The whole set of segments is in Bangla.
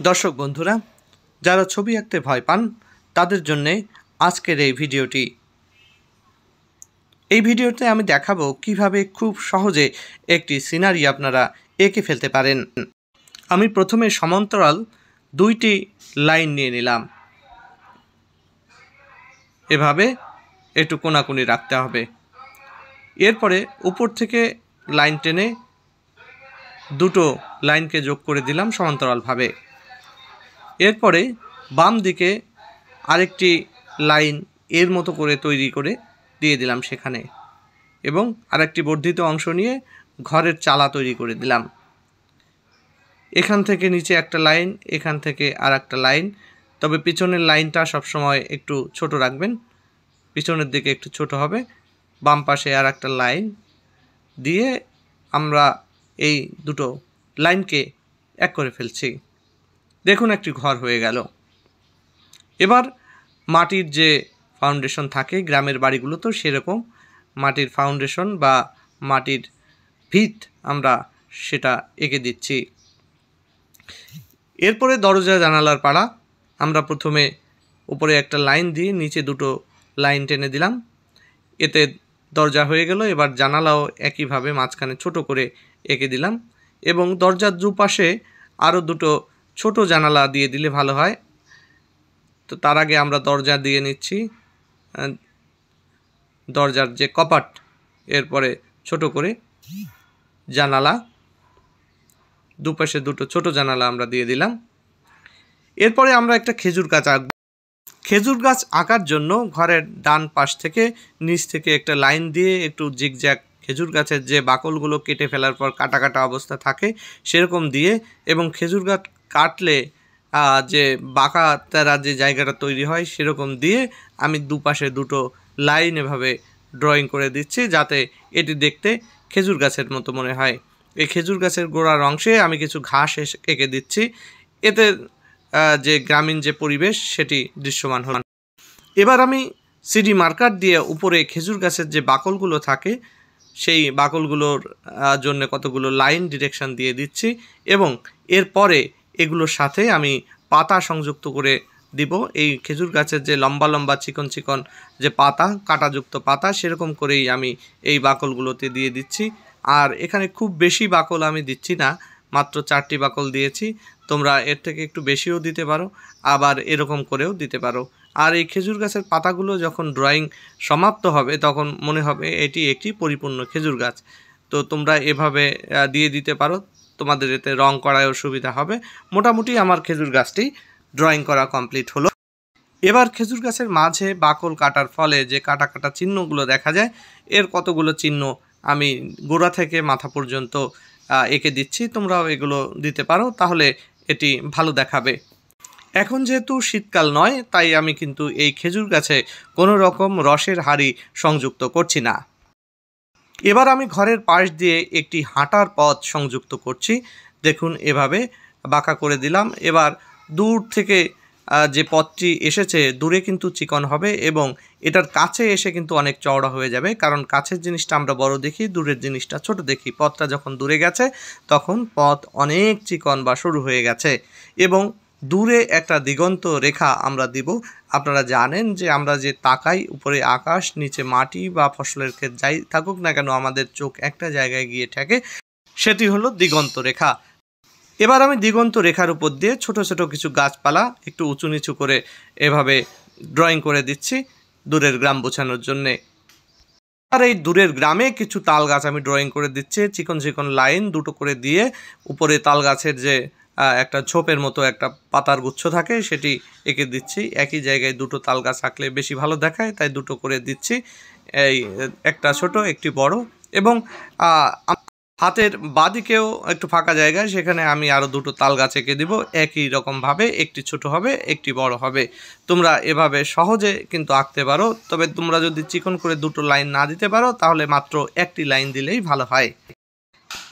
দর্শক বন্ধুরা, যারা ছবি আঁকতে ভয় পান তাদের জন্যে আজকের এই ভিডিওটি। এই ভিডিওতে আমি দেখাবো কিভাবে খুব সহজে একটি সিনারি আপনারা এঁকে ফেলতে পারেন। আমি প্রথমে সমান্তরাল দুইটি লাইন নিয়ে নিলাম। এভাবে একটু কোণাকুনি রাখতে হবে। এরপরে উপর থেকে লাইন টেনে দুটো লাইনকে যোগ করে দিলাম সমান্তরালভাবে। এরপরে বাম দিকে আরেকটি লাইন এর মতো করে তৈরি করে দিয়ে দিলাম সেখানে, এবং আরেকটি বর্ধিত অংশ নিয়ে ঘরের চালা তৈরি করে দিলাম। এখান থেকে নিচে একটা লাইন, এখান থেকে আর একটা লাইন, তবে পিছনের লাইনটা সবসময় একটু ছোট রাখবেন, পিছনের দিকে একটু ছোট হবে। বাম পাশে আর একটা লাইন দিয়ে আমরা এই দুটো লাইনকে এক করে ফেলছি। দেখুন, একটি ঘর হয়ে গেল। এবার মাটির যে ফাউন্ডেশন থাকে গ্রামের বাড়িগুলো, তো সেরকম মাটির ফাউন্ডেশন বা মাটির ভিত আমরা সেটা এঁকে দিচ্ছি। এরপরে দরজা জানালার পাড়া আমরা প্রথমে উপরে একটা লাইন দিয়ে নিচে দুটো লাইন টেনে দিলাম, এতে দরজা হয়ে গেল। এবার জানালাও একইভাবে মাঝখানে ছোট করে এঁকে দিলাম, এবং দরজার দুপাশে আরও দুটো ছোট জানালা দিয়ে দিলে ভালো হয়। তো তার আগে আমরা দরজা দিয়ে নিচ্ছি, দরজার যে কপাট, এরপরে ছোট করে জানালা, দুপাশে দুটো ছোট জানালা আমরা দিয়ে দিলাম। এরপরে আমরা একটা খেজুর গাছ আঁকব। খেজুর গাছ আঁকার জন্য ঘরের ডান পাশ থেকে নিচ থেকে একটা লাইন দিয়ে একটু জিগজ্যাগ, খেজুর গাছের যে বাকলগুলো কেটে ফেলার পর কাটা কাটা অবস্থা থাকে সেরকম দিয়ে, এবং খেজুর গাছ কাটলে যে বাঁকা তেরা যে জায়গাটা তৈরি হয় সেরকম দিয়ে আমি দুপাশে দুটো লাইন এভাবে ড্রয়িং করে দিচ্ছি, যাতে এটি দেখতে খেজুর গাছের মতো মনে হয়। এই খেজুর গাছের গোড়ার অংশে আমি কিছু ঘাস এঁকে দিচ্ছি, এতে যে গ্রামীণ যে পরিবেশ সেটি দৃশ্যমান হল। এবার আমি সিডি মার্কার দিয়ে উপরে খেজুর গাছের যে বাকলগুলো থাকে সেই বাকলগুলোর জন্য কতগুলো লাইন ডিরেকশন দিয়ে দিচ্ছি, এবং এরপরে এগুলোর সাথে আমি পাতা সংযুক্ত করে দিব। এই খেজুর গাছের যে লম্বা লম্বা চিকন চিকন যে পাতা, কাঁটাযুক্ত পাতা, সেরকম করেই আমি এই বাকলগুলোতে দিয়ে দিচ্ছি। আর এখানে খুব বেশি বাকল আমি দিচ্ছি না, মাত্র 4টি বাকল দিয়েছি। তোমরা এর থেকে একটু বেশিও দিতে পারো, আবার এরকম করেও দিতে পারো। আর এই খেজুর গাছের পাতাগুলো যখন ড্রয়িং সমাপ্ত হবে তখন মনে হবে এটি একটি পরিপূর্ণ খেজুর গাছ। তো তোমরা এভাবে দিয়ে দিতে পারো, তোমাদের এতে রং করায়ও সুবিধা হবে। মোটামুটি আমার খেজুর গাছটি ড্রয়িং করা কমপ্লিট হলো। এবার খেজুর গাছের মাঝে বাকল কাটার ফলে যে কাটা কাটা চিহ্নগুলো দেখা যায়, এর কতগুলো চিহ্ন আমি গোড়া থেকে মাথা পর্যন্ত এঁকে দিচ্ছি। তোমরাও এগুলো দিতে পারো, তাহলে এটি ভালো দেখাবে। এখন যেহেতু শীতকাল নয়, তাই আমি কিন্তু এই খেজুর গাছে কোনো রকম রসের হাঁড়ি সংযুক্ত করছি না। এবার আমি ঘরের পাশ দিয়ে একটি হাঁটার পথ সংযুক্ত করছি। দেখুন, এভাবে বাঁকা করে দিলাম। এবার দূর থেকে যে পথটি এসেছে দূরে কিন্তু চিকন হবে, এবং এটার কাছে এসে কিন্তু অনেক চওড়া হয়ে যাবে, কারণ কাছের জিনিসটা আমরা বড় দেখি, দূরের জিনিসটা ছোট দেখি। পথটা যখন দূরে গেছে তখন পথ অনেক চিকন বা সরু হয়ে গেছে, এবং দূরে একটা দিগন্ত রেখা আমরা দিব। আপনারা জানেন যে আমরা যে তাকাই, উপরে আকাশ, নিচে মাটি বা ফসলের ক্ষেত যাই থাকুক না কেন, আমাদের চোখ একটা জায়গায় গিয়ে ঠেকে, সেটি হলো দিগন্ত রেখা। এবার আমি দিগন্ত রেখার উপর দিয়ে ছোট ছোট কিছু গাছপালা একটু উঁচু নিচু করে এভাবে ড্রয়িং করে দিচ্ছি দূরের গ্রাম বোঝানোর জন্যে। আর এই দূরের গ্রামে কিছু তাল গাছ আমি ড্রয়িং করে দিচ্ছি, চিকন চিকন লাইন দুটো করে দিয়ে। উপরে তাল গাছের যে একটা ঝোপের মতো একটা পাতার গুচ্ছ থাকে সেটি এঁকে দিচ্ছি। একই জায়গায় দুটো তাল গাছ আঁকলে বেশি ভালো দেখায়, তাই দুটো করে দিচ্ছি, এই একটা ছোট একটি বড়। এবং হাতের বাঁদিকেও একটু ফাঁকা জায়গায়, সেখানে আমি আরও দুটো তাল গাছ এঁকে দিব। একই রকমভাবে একটি ছোট হবে, একটি বড় হবে। তোমরা এভাবে সহজে কিন্তু আঁকতে পারো, তবে তোমরা যদি চিকন করে দুটো লাইন না দিতে পারো তাহলে মাত্র একটি লাইন দিলেই ভালো হয়।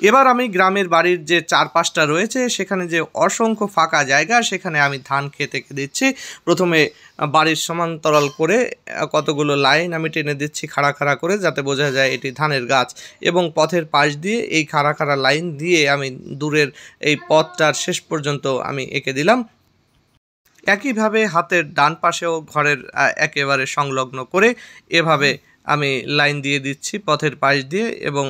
এবার আমি গ্রামের বাড়ির যে চারপাশটা রয়েছে সেখানে যে অসংখ্য ফাঁকা জায়গা সেখানে আমি ধান ক্ষেত এঁকে দিচ্ছি। প্রথমে বাড়ির সমান্তরাল করে কতগুলো লাইন আমি টেনে দিচ্ছি খাড়া খাড়া করে, যাতে বোঝা যায় এটি ধানের গাছ। এবং পথের পাশ দিয়ে এই খাড়া খাড়া লাইন দিয়ে আমি দূরের এই পথটার শেষ পর্যন্ত আমি এঁকে দিলাম। একইভাবে হাতের ডান পাশেও ঘরের একেবারে সংলগ্ন করে এভাবে আমি লাইন দিয়ে দিচ্ছি পথের পাশ দিয়ে, এবং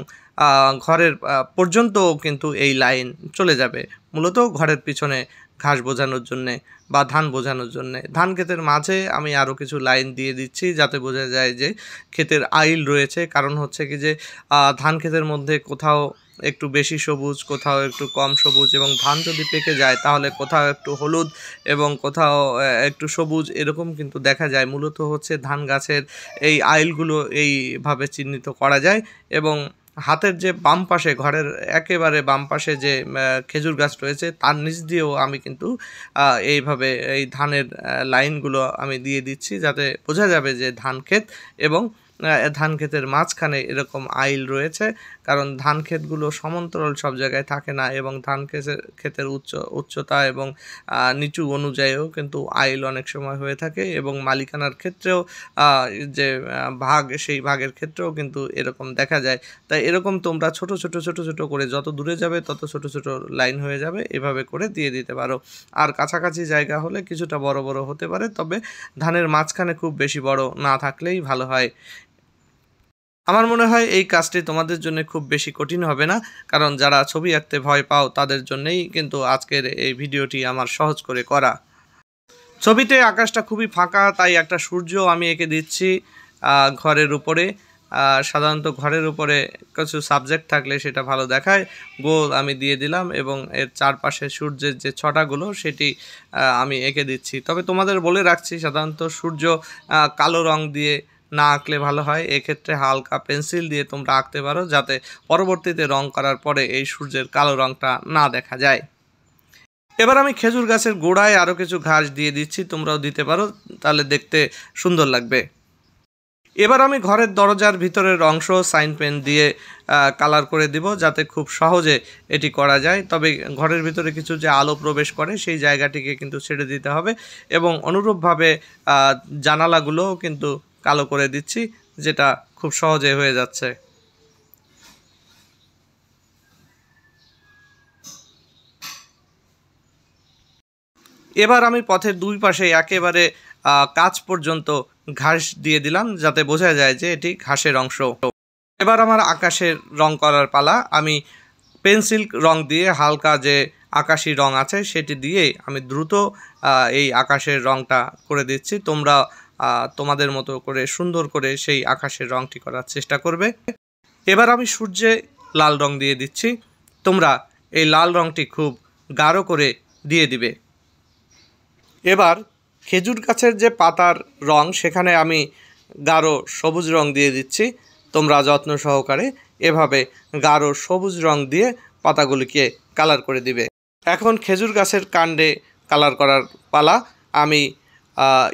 ঘরের পর্যন্তও কিন্তু এই লাইন চলে যাবে, মূলত ঘরের পিছনে ঘাস বোঝানোর জন্যে বা ধান বোঝানোর জন্যে। ধান ক্ষেতের মাঝে আমি আরও কিছু লাইন দিয়ে দিচ্ছি যাতে বোঝা যায় যে ক্ষেতের আইল রয়েছে। কারণ হচ্ছে কি যে ধান ক্ষেতের মধ্যে কোথাও একটু বেশি সবুজ, কোথাও একটু কম সবুজ, এবং ধান যদি পেকে যায় তাহলে কোথাও একটু হলুদ এবং কোথাও একটু সবুজ এরকম কিন্তু দেখা যায়। মূলত হচ্ছে ধান গাছের এই আইলগুলো এইভাবে চিহ্নিত করা যায়। এবং হাতের যে বাম পাশে, ঘরের একেবারে বাম পাশে যে খেজুর গাছ রয়েছে তার নিচ দিয়েও আমি কিন্তু এইভাবে এই ধানের লাইনগুলো আমি দিয়ে দিচ্ছি যাতে বোঝা যাবে যে ধান ক্ষেত, এবং ধান ক্ষেতের মাঝখানে এরকম আইল রয়েছে। কারণ ধান ক্ষেতগুলো সমান্তরাল সব জায়গায় থাকে না, এবং ধান ক্ষেতের উচ্চতা এবং নিচু অনুযায়ীও কিন্তু আইল অনেক সময় হয়ে থাকে, এবং মালিকানার ক্ষেত্রেও যে ভাগ, সেই ভাগের ক্ষেত্রেও কিন্তু এরকম দেখা যায়। তাই এরকম তোমরা ছোট ছোট ছোট ছোট করে যত দূরে যাবে তত ছোট ছোট লাইন হয়ে যাবে, এভাবে করে দিয়ে দিতে পারো। আর কাছাকাছি জায়গা হলে কিছুটা বড় বড় হতে পারে, তবে ধানের মাঝখানে খুব বেশি বড় না থাকলেই ভালো হয়। আমার মনে হয় এই কাজটি তোমাদের জন্য খুব বেশি কঠিন হবে না, কারণ যারা ছবি আঁকতে ভয় পাও তাদের জন্যই কিন্তু আজকের এই ভিডিওটি আমার সহজ করে করা। ছবিতে আকাশটা খুবই ফাঁকা, তাই একটা সূর্য আমি এঁকে দিচ্ছি ঘরের উপরে। সাধারণত ঘরের উপরে কিছু সাবজেক্ট থাকলে সেটা ভালো দেখায়। গোল আমি দিয়ে দিলাম, এবং এর চারপাশে সূর্যের যে ছটাগুলো সেটি আমি এঁকে দিচ্ছি। তবে তোমাদের বলে রাখছি, সাধারণত সূর্য কালো রং দিয়ে না আঁকলে ভালো হয়। এক্ষেত্রে হালকা পেন্সিল দিয়ে তোমরা আঁকতে পারো, যাতে পরবর্তীতে রং করার পরে এই সূর্যের কালো রংটা না দেখা যায়। এবার আমি খেজুর গাছের গোড়ায় আরও কিছু ঘাস দিয়ে দিচ্ছি, তোমরাও দিতে পারো, তাহলে দেখতে সুন্দর লাগবে। এবার আমি ঘরের দরজার ভিতরের অংশ সাইন পেন দিয়ে কালার করে দিব, যাতে খুব সহজে এটি করা যায়। তবে ঘরের ভিতরে কিছু যে আলো প্রবেশ করে সেই জায়গাটিকে কিন্তু ছেড়ে দিতে হবে, এবং অনুরূপভাবে জানালাগুলোও কিন্তু কালো করে দিচ্ছি, যেটা খুব সহজে হয়ে যাচ্ছে। এবার আমি পথের দুই পাশে একেবারে কাছ পর্যন্ত ঘাস দিয়ে দিলাম, যাতে বোঝা যায় যে এটি ঘাসের অংশ। এবার আমার আকাশের রং করার পালা। আমি পেন্সিল রং দিয়ে হালকা যে আকাশি রং আছে সেটি দিয়ে আমি দ্রুত এই আকাশের রংটা করে দিচ্ছি। তোমরা তোমাদের মতো করে সুন্দর করে সেই আকাশের রংটি করার চেষ্টা করবে। এবার আমি সূর্যে লাল রং দিয়ে দিচ্ছি, তোমরা এই লাল রংটি খুব গাঢ় করে দিয়ে দিবে। এবার খেজুর গাছের যে পাতার রং সেখানে আমি গাঢ় সবুজ রং দিয়ে দিচ্ছি, তোমরা যত্ন সহকারে এভাবে গাঢ় সবুজ রং দিয়ে পাতাগুলিকে কালার করে দিবে। এখন খেজুর গাছের কাণ্ডে কালার করার পালা। আমি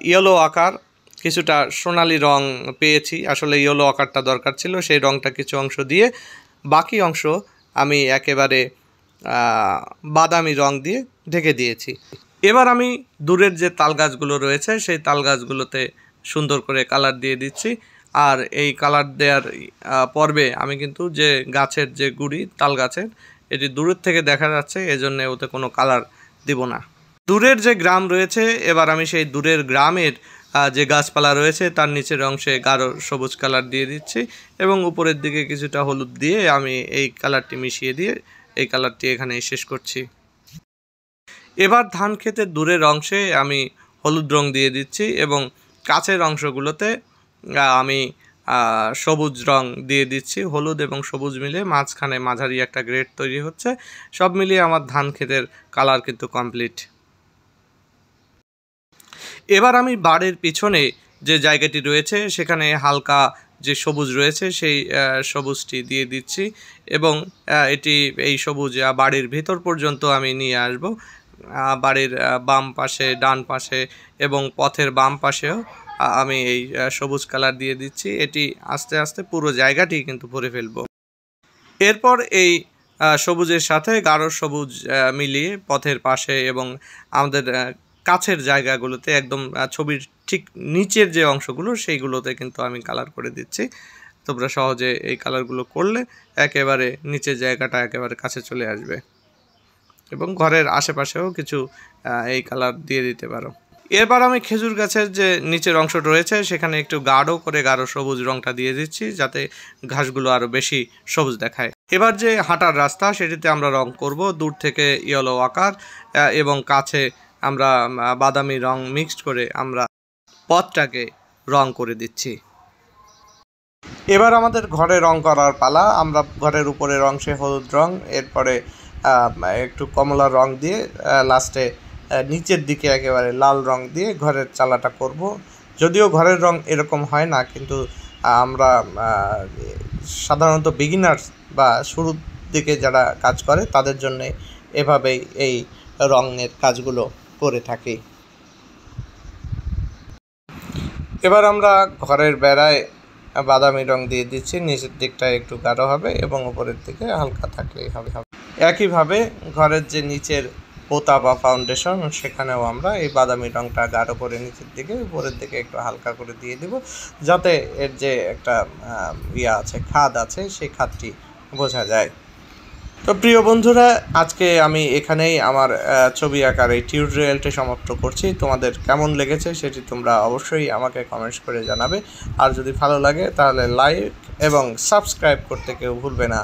ইয়েলো আকার, কিছুটা সোনালি রং পেয়েছি, আসলে ইয়েলো আকারটা দরকার ছিল, সেই রংটা কিছু অংশ দিয়ে বাকি অংশ আমি একেবারে বাদামি রং দিয়ে ঢেকে দিয়েছি। এবার আমি দূরের যে তাল গাছগুলো রয়েছে সেই তাল গাছগুলোতে সুন্দর করে কালার দিয়ে দিচ্ছি। আর এই কালার দেওয়ার পর্বে আমি কিন্তু যে গাছের যে গুড়ি তাল গাছের, এটি দূরের থেকে দেখা যাচ্ছে, এজন্য ওতে কোনো কালার দিব না। দূরের যে গ্রাম রয়েছে, এবার আমি সেই দূরের গ্রামের যে গাছপালা রয়েছে তার নিচের অংশে গাঢ় সবুজ কালার দিয়ে দিচ্ছি, এবং উপরের দিকে কিছুটা হলুদ দিয়ে আমি এই কালারটি মিশিয়ে দিয়ে এই কালারটি এখানে শেষ করছি। এবার ধান ক্ষেতের দূরের অংশে আমি হলুদ রং দিয়ে দিচ্ছি, এবং কাছের অংশগুলোতে আমি সবুজ রং দিয়ে দিচ্ছি। হলুদ এবং সবুজ মিলে মাঝখানে মাঝারি একটা গ্রেড তৈরি হচ্ছে। সব মিলিয়ে আমার ধান ক্ষেতের কালার কিন্তু কমপ্লিট। এবার আমি বাড়ির পিছনে যে জায়গাটি রয়েছে সেখানে হালকা যে সবুজ রয়েছে সেই সবুজটি দিয়ে দিচ্ছি, এবং এটি এই সবুজ বাড়ির ভিতর পর্যন্ত আমি নিয়ে আসব। বাড়ির বাম পাশে, ডান পাশে এবং পথের বাম পাশেও আমি এই সবুজ কালার দিয়ে দিচ্ছি। এটি আস্তে আস্তে পুরো জায়গাটি কিন্তু ভরে ফেলব। এরপর এই সবুজের সাথে গাঢ় সবুজ মিলিয়ে পথের পাশে এবং আমাদের কাছের জায়গাগুলোতে একদম ছবির ঠিক নিচের যে অংশগুলো সেইগুলোতে কিন্তু আমি কালার করে দিচ্ছি। তোমরা সহজে এই কালারগুলো করলে একেবারে নিচের জায়গাটা একেবারে কাছে চলে আসবে এবং ঘরের আশেপাশেও কিছু এই কালার দিয়ে দিতে পারো। এরপর আমি খেজুর গাছের যে নিচের অংশটা রয়েছে সেখানে একটু গাঢ় সবুজ রঙটা দিয়ে দিচ্ছি যাতে ঘাসগুলো আরও বেশি সবুজ দেখায়। এবার যে হাঁটার রাস্তা সেটিতে আমরা রং করব, দূর থেকে ইয়েলো আকার এবং কাছে আমরা বাদামি রং মিক্সড করে আমরা পথটাকে রং করে দিচ্ছি। এবার আমাদের ঘরে রং করার পালা। আমরা ঘরের উপরের অংশে হলুদ রং, এরপরে একটু কমলা রং দিয়ে লাস্টে নিচের দিকে একেবারে লাল রং দিয়ে ঘরের চালাটা করব। যদিও ঘরের রং এরকম হয় না, কিন্তু আমরা সাধারণত বিগিনার্স বা শুরুর দিকে যারা কাজ করে তাদের জন্য এভাবেই এই রঙের কাজগুলো করে থাকি। এবার আমরা ঘরের বেড়ায় বাদামি রং দিয়ে দিচ্ছি, নিচের দিকটা একটু গাঢ় হবে এবং উপরের দিকে হালকা থাকলেই হবে। একইভাবে ঘরের যে নিচের পোতা বা ফাউন্ডেশন সেখানেও আমরা এই বাদামি রংটা গাঢ় করে নিচের দিকে, উপরের দিকে একটু হালকা করে দিয়ে দিব যাতে এর যে একটা আছে খাদ আছে সেই খাদটি বোঝা যায়। তো প্রিয় বন্ধুরা, আজকে আমি এখানেই আমার ছবি আঁকার এই টিউটোরিয়ালটি সমাপ্ত করছি। তোমাদের কেমন লেগেছে সেটি তোমরা অবশ্যই আমাকে কমেন্টস করে জানাবে। আর যদি ভালো লাগে তাহলে লাইক এবং সাবস্ক্রাইব করতে কেউ ভুলবে না।